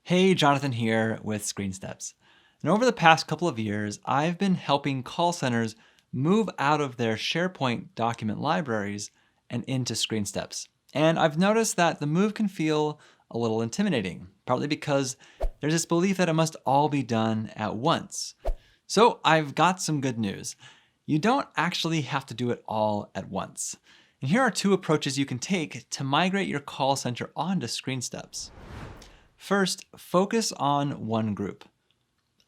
Hey, Jonathan here with ScreenSteps. And over the past couple of years, I've been helping call centers move out of their SharePoint document libraries and into ScreenSteps. And I've noticed that the move can feel a little intimidating, partly because there's this belief that it must all be done at once. So I've got some good news. You don't actually have to do it all at once. And here are two approaches you can take to migrate your call center onto ScreenSteps. First, focus on one group.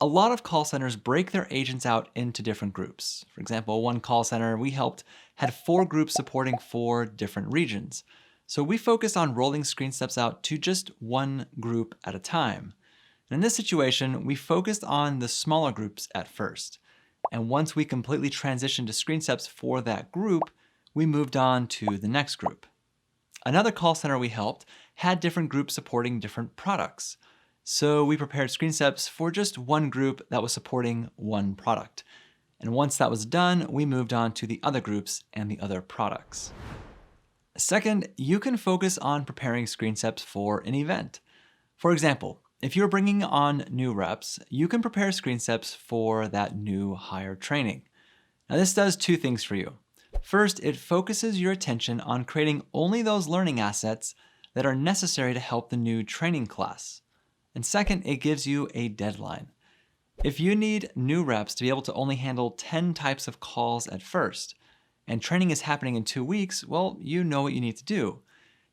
A lot of call centers break their agents out into different groups. For example, one call center we helped had 4 groups supporting 4 different regions. So we focused on rolling ScreenSteps out to just one group at a time. And in this situation, we focused on the smaller groups at first. And once we completely transitioned to ScreenSteps for that group, we moved on to the next group. Another call center we helped had different groups supporting different products. So we prepared ScreenSteps for just one group that was supporting one product. And once that was done, we moved on to the other groups and the other products. Second, you can focus on preparing ScreenSteps for an event. For example, if you're bringing on new reps, you can prepare ScreenSteps for that new hire training. Now this does 2 things for you. First, it focuses your attention on creating only those learning assets that are necessary to help the new training class. And second, it gives you a deadline. If you need new reps to be able to only handle 10 types of calls at first, and training is happening in 2 weeks, well, you know what you need to do.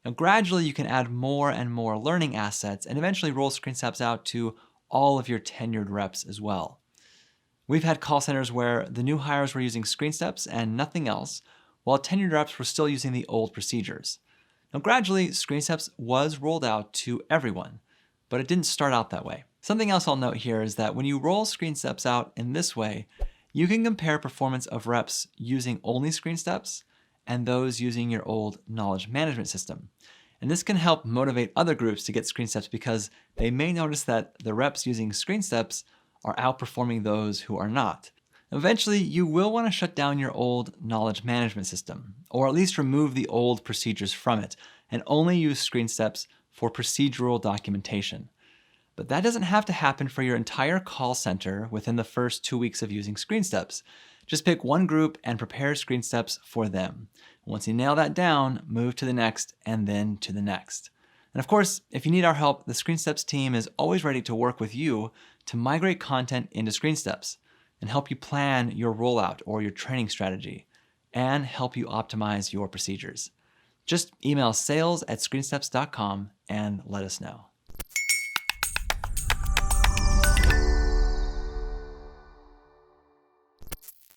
Now, gradually, you can add more and more learning assets and eventually roll ScreenSteps out to all of your tenured reps as well. We've had call centers where the new hires were using ScreenSteps and nothing else, while tenured reps were still using the old procedures. Now, gradually, ScreenSteps was rolled out to everyone, but it didn't start out that way. Something else I'll note here is that when you roll ScreenSteps out in this way, you can compare performance of reps using only ScreenSteps and those using your old knowledge management system. And this can help motivate other groups to get ScreenSteps because they may notice that the reps using ScreenSteps are outperforming those who are not. Eventually, you will want to shut down your old knowledge management system, or at least remove the old procedures from it, and only use ScreenSteps for procedural documentation. But that doesn't have to happen for your entire call center within the first 2 weeks of using ScreenSteps. Just pick one group and prepare ScreenSteps for them. Once you nail that down, move to the next and then to the next. And of course, if you need our help, the ScreenSteps team is always ready to work with you to migrate content into ScreenSteps and help you plan your rollout or your training strategy and help you optimize your procedures. Just email sales@screensteps.com and let us know.